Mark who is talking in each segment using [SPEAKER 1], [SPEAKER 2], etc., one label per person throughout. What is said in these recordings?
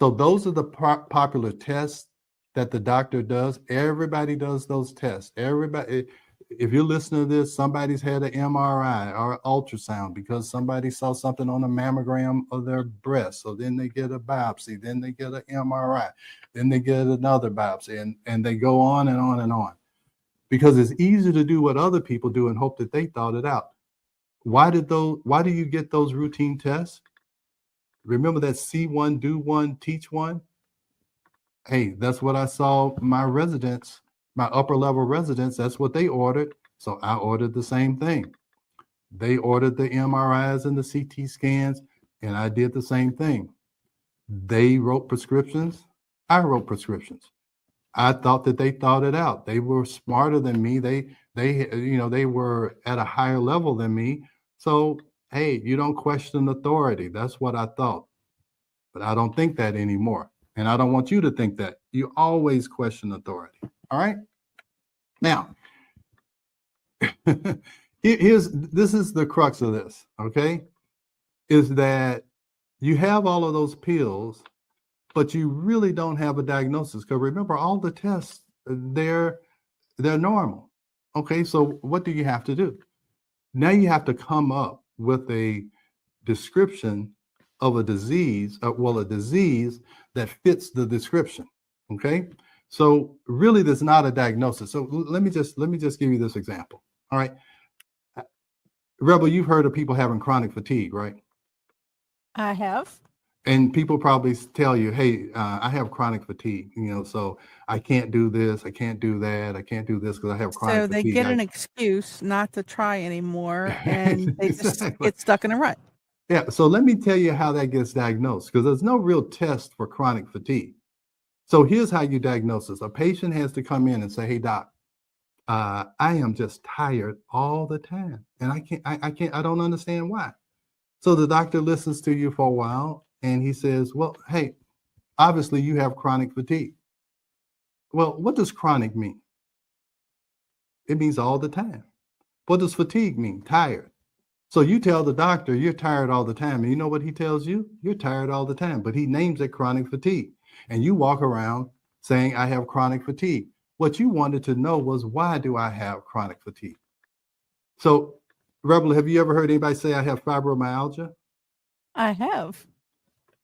[SPEAKER 1] So those are the popular tests that the doctor does. Everybody does those tests. Everybody, if you're listening to this, somebody's had an MRI or ultrasound because somebody saw something on a mammogram of their breast. So then they get a biopsy, then they get an MRI, then they get another biopsy, and they go on and on and on. Because it's easy to do what other people do and hope that they thought it out. Why do you get those routine tests? Remember that see one, do one, teach one? Hey, that's what I saw my residents, my upper level residents, that's what they ordered. So I ordered the same thing. They ordered the MRIs and the CT scans, and I did the same thing. They wrote prescriptions. I wrote prescriptions. I thought that they thought it out. They were smarter than me. They were at a higher level than me. So, hey, you don't question authority. That's what I thought. But I don't think that anymore. And I don't want you to think that. You always question authority. All right? Now, this is the crux of this, okay? Is that you have all of those pills, but you really don't have a diagnosis. Because remember, all the tests, they're normal. Okay, so what do you have to do? Now you have to come up with a description of a disease, a disease that fits the description. Okay, so really, there's not a diagnosis. So let me just give you this example. All right, Rebel, you've heard of people having chronic fatigue, right?
[SPEAKER 2] I have.
[SPEAKER 1] And people probably tell you, hey, I have chronic fatigue, so I can't do this, I can't do that, I can't do this because I have chronic
[SPEAKER 2] fatigue. So they
[SPEAKER 1] fatigue.
[SPEAKER 2] get an excuse not to try anymore, and they just get stuck in a rut.
[SPEAKER 1] Yeah, so let me tell you how that gets diagnosed, because there's no real test for chronic fatigue. So here's how you diagnose this. A patient has to come in and say, hey, doc, I am just tired all the time, and I don't understand why. So the doctor listens to you for a while, and he says, well, hey, obviously you have chronic fatigue. Well, what does chronic mean? It means all the time. What does fatigue mean? Tired. So you tell the doctor you're tired all the time, and you know what he tells you? You're tired all the time, but he names it chronic fatigue. And you walk around saying, I have chronic fatigue. What you wanted to know was, why do I have chronic fatigue? So, Rebel, have you ever heard anybody say I have fibromyalgia?
[SPEAKER 2] I have.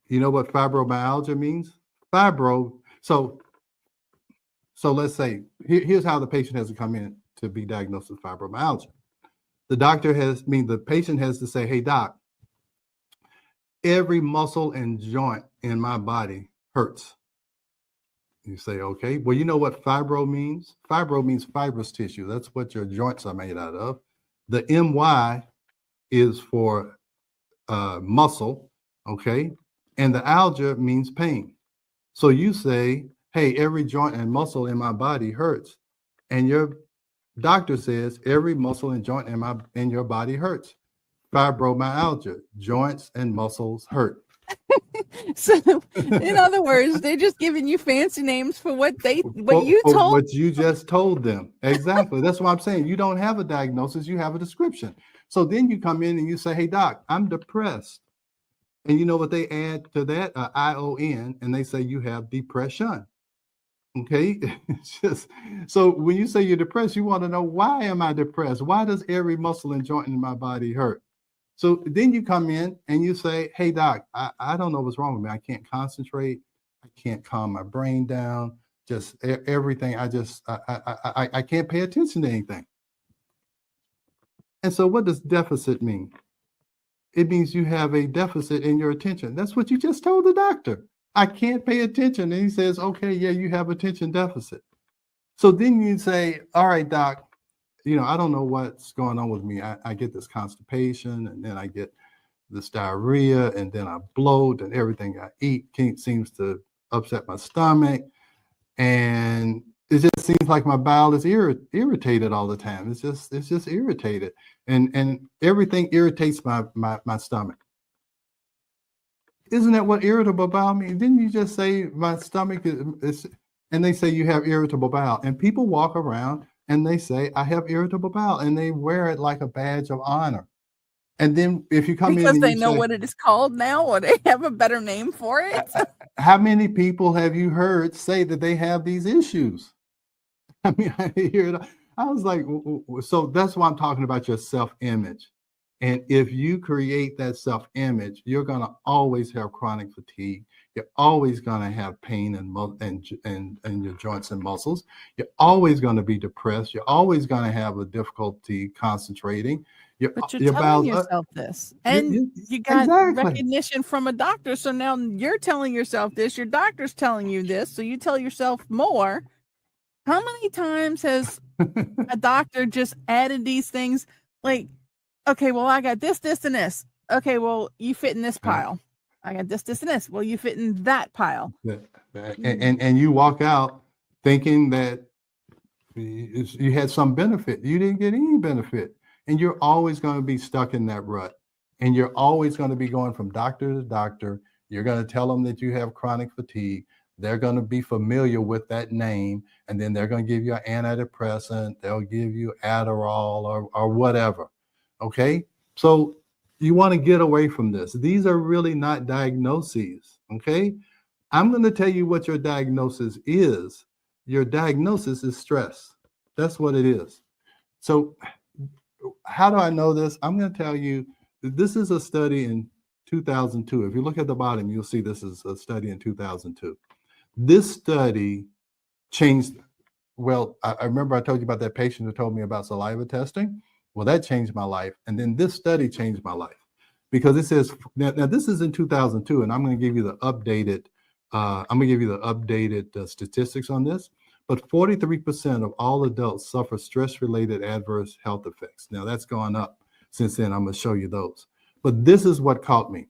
[SPEAKER 1] You know what fibromyalgia means? Fibro. So let's say, here's how the patient has to come in to be diagnosed with fibromyalgia. The patient has to say, hey, doc, every muscle and joint in my body hurts. You say, okay, well, you know what fibro means? Fibro means fibrous tissue. That's what your joints are made out of. The MY is for muscle, okay? And the algia means pain. So you say, hey, every joint and muscle in my body hurts. And your doctor says every muscle and joint in your body hurts. Fibromyalgia, joints and muscles hurt.
[SPEAKER 2] So, in other words, they're just giving you fancy names for what you
[SPEAKER 1] just told them. Exactly. That's what I'm saying. You don't have a diagnosis, you have a description. So then you come in and you say, hey, doc, I'm depressed. And you know what they add to that? ION, and they say you have depression. Okay. So when you say you're depressed, you want to know, why am I depressed? Why does every muscle and joint in my body hurt? So then you come in and you say, hey, doc, I don't know what's wrong with me. I can't concentrate. I can't calm my brain down. Just everything. I can't pay attention to anything. And so what does deficit mean? It means you have a deficit in your attention. That's what you just told the doctor. I can't pay attention. And he says, okay, yeah, you have attention deficit. So then you say, all right, doc, I don't know what's going on with me. I get this constipation, and then I get this diarrhea, and then I bloat, and everything I eat seems to upset my stomach. And it just seems like my bowel is irritated all the time. It's just irritated. And everything irritates my stomach. Isn't that what irritable bowel means? Didn't you just say my stomach is, and they say you have irritable bowel, and people walk around and they say, I have irritable bowel, and they wear it like a badge of honor. And then if you come in
[SPEAKER 2] Because
[SPEAKER 1] and
[SPEAKER 2] they
[SPEAKER 1] you
[SPEAKER 2] know
[SPEAKER 1] say,
[SPEAKER 2] what it is called now, or they have a better name for it.
[SPEAKER 1] how many people have you heard say that they have these issues? I mean, I hear it. I was like, so that's why I'm talking about your self-image. And if you create that self-image, you're going to always have chronic fatigue. You're always going to have pain and your joints and muscles. You're always going to be depressed. You're always going to have a difficulty concentrating.
[SPEAKER 2] But you're
[SPEAKER 1] Your
[SPEAKER 2] telling
[SPEAKER 1] bowels,
[SPEAKER 2] yourself this, and you got
[SPEAKER 1] exactly.
[SPEAKER 2] recognition from a doctor. So now you're telling yourself this, your doctor's telling you this, so you tell yourself more. How many times has a doctor just added these things? Like, okay, well, I got this, this, and this. Okay, well, you fit in this pile. I got this, this, and this. Well, you fit in that pile.
[SPEAKER 1] And you walk out thinking that you had some benefit. You didn't get any benefit. And you're always going to be stuck in that rut. And you're always going to be going from doctor to doctor. You're going to tell them that you have chronic fatigue. They're going to be familiar with that name. And then they're going to give you an antidepressant. They'll give you Adderall or whatever. Okay. So you want to get away from this. These are really not diagnoses. Okay. I'm going to tell you what your diagnosis is. Your diagnosis is stress. That's what it is. So how do I know this? I'm going to tell you, this is a study in 2002. If you look at the bottom, you'll see this is a study in 2002. This study changed, well, I remember I told you about that patient who told me about saliva testing. Well, that changed my life. And then this study changed my life because it says, now this is in 2002, and I'm going to give you the updated statistics on this. But 43% of all adults suffer stress-related adverse health effects. Now that's gone up since then. I'm going to show you those. But this is what caught me.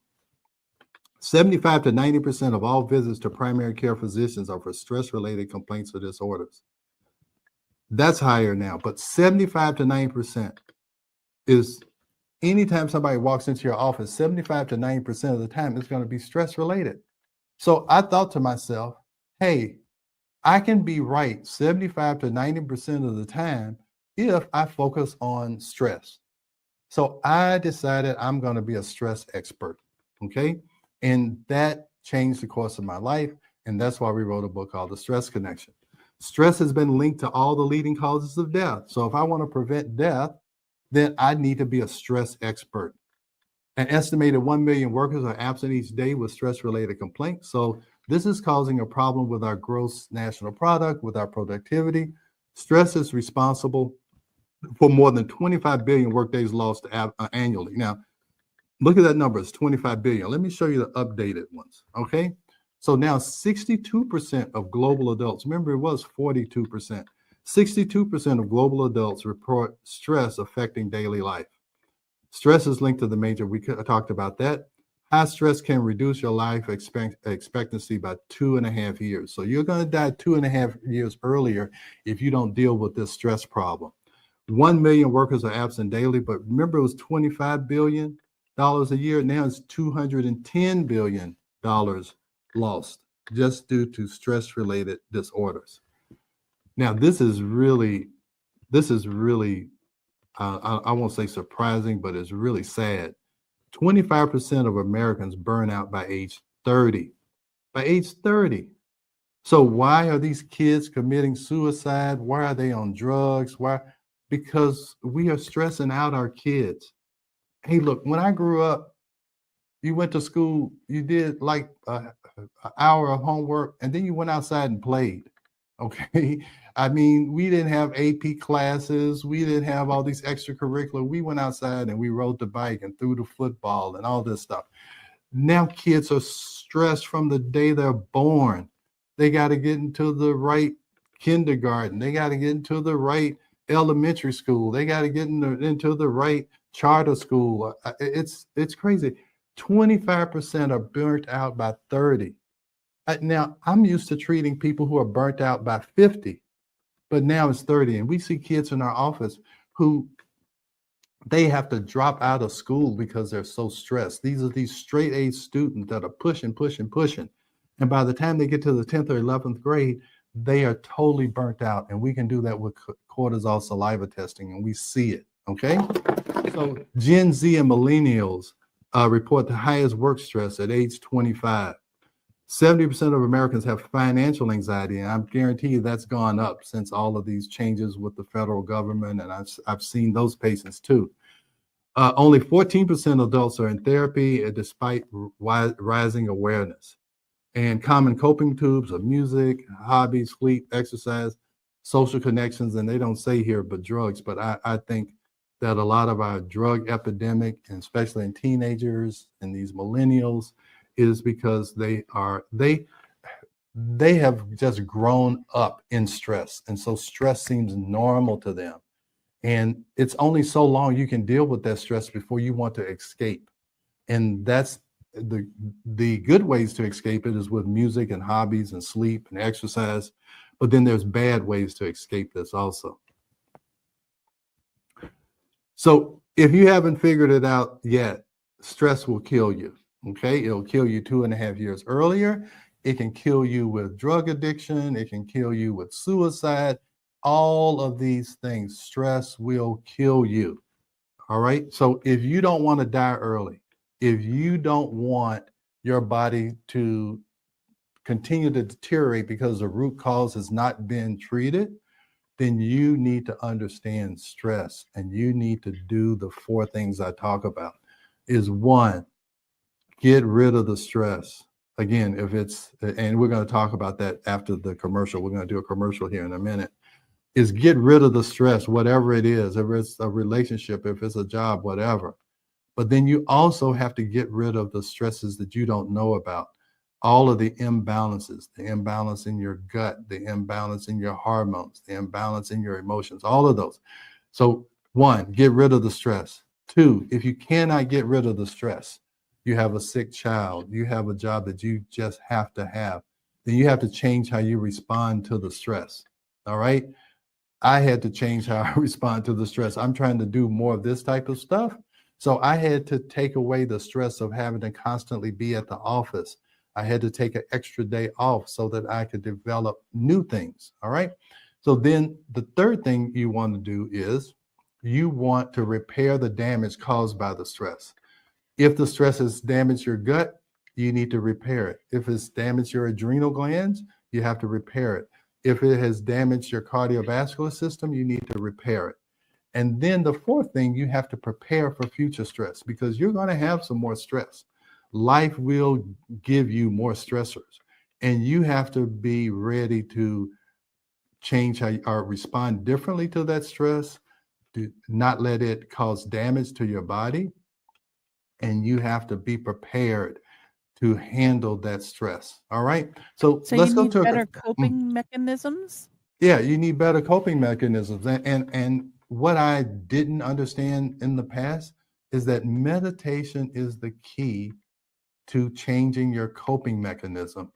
[SPEAKER 1] 75 to 90% of all visits to primary care physicians are for stress-related complaints or disorders. That's higher now, but 75 to 90% is anytime somebody walks into your office, 75 to 90% of the time it's going to be stress-related. So I thought to myself, hey, I can be right 75 to 90% of the time if I focus on stress. So I decided I'm going to be a stress expert. Okay. And that changed the course of my life. And that's why we wrote a book called The Stress Connection. Stress has been linked to all the leading causes of death. So if I want to prevent death, then I need to be a stress expert. An estimated 1 million workers are absent each day with stress-related complaints. So this is causing a problem with our gross national product, with our productivity. Stress is responsible for more than 25 billion workdays lost annually. Now, look at that number. It's 25 billion. Let me show you the updated ones, okay? So now 62% of global adults, remember it was 42%, 62% of global adults report stress affecting daily life. Stress is linked to the major, we talked about that. High stress can reduce your life expectancy by 2.5 years. So you're going to die 2.5 years earlier if you don't deal with this stress problem. 1 million workers are absent daily, but remember it was $25 billion a year. Now it's $210 billion lost just due to stress-related disorders. Now, this is really, I won't say surprising, but it's really sad. 25% of Americans burn out by age 30. By age 30. So why are these kids committing suicide? Why are they on drugs? Why? Because we are stressing out our kids. Hey, look, when I grew up, you went to school, you did like an hour of homework, and then you went outside and played. Okay. I mean, we didn't have AP classes. We didn't have all these extracurricular. We went outside and we rode the bike and threw the football and all this stuff. Now kids are stressed from the day they're born. They got to get into the right kindergarten. They got to get into the right elementary school. They got to get into the right charter school. It's crazy. 25% are burnt out by 30. Now, I'm used to treating people who are burnt out by 50, but now it's 30. And we see kids in our office who they have to drop out of school because they're so stressed. These are these straight A students that are pushing. And by the time they get to the 10th or 11th grade, they are totally burnt out. And we can do that with cortisol saliva testing, and we see it, okay? So Gen Z and millennials report the highest work stress at age 25. 70% of Americans have financial anxiety, and I guarantee you that's gone up since all of these changes with the federal government, and I've seen those patients too. Only 14% of adults are in therapy, despite rising awareness. And common coping tools are music, hobbies, sleep, exercise, social connections, and they don't say here, but drugs. But I think that a lot of our drug epidemic, and especially in teenagers and these millennials, is because they have just grown up in stress, and so stress seems normal to them. And it's only so long you can deal with that stress before you want to escape. And that's the good ways to escape it is with music and hobbies and sleep and exercise. But then there's bad ways to escape this also. So if you haven't figured it out yet, stress will kill you. Okay, it'll kill you 2.5 years earlier. It can kill you with drug addiction. It can kill you with suicide. All of these things, stress will kill you. All right. So if you don't want to die early, if you don't want your body to continue to deteriorate because the root cause has not been treated, then you need to understand stress, and you need to do the 4 things I talk about. Is 1, get rid of the stress. Again, if it's, and we're going to talk about that after the commercial. We're going to do a commercial here in a minute. Is get rid of the stress, whatever it is, if it's a relationship, if it's a job, whatever. But then you also have to get rid of the stresses that you don't know about. All of the imbalances, the imbalance in your gut, the imbalance in your hormones, the imbalance in your emotions, all of those. So 1, get rid of the stress. 2, if you cannot get rid of the stress, you have a sick child, you have a job that you just have to have, then you have to change how you respond to the stress. All right. I had to change how I respond to the stress. I'm trying to do more of this type of stuff. So I had to take away the stress of having to constantly be at the office. I had to take an extra day off so that I could develop new things. All right. So then the third thing you want to do is you want to repair the damage caused by the stress. If the stress has damaged your gut, you need to repair it. If it's damaged your adrenal glands, you have to repair it. If it has damaged your cardiovascular system, you need to repair it. And then the 4th thing, you have to prepare for future stress, because you're going to have some more stress. Life will give you more stressors, and you have to be ready to change how you or respond differently to that stress, to not let it cause damage to your body. And you have to be prepared to handle that stress. All right. So
[SPEAKER 2] So
[SPEAKER 1] let's
[SPEAKER 2] you
[SPEAKER 1] go
[SPEAKER 2] need
[SPEAKER 1] to
[SPEAKER 2] better coping mechanisms?
[SPEAKER 1] Yeah, you need better coping mechanisms. And what I didn't understand in the past is that meditation is the key to changing your coping mechanism.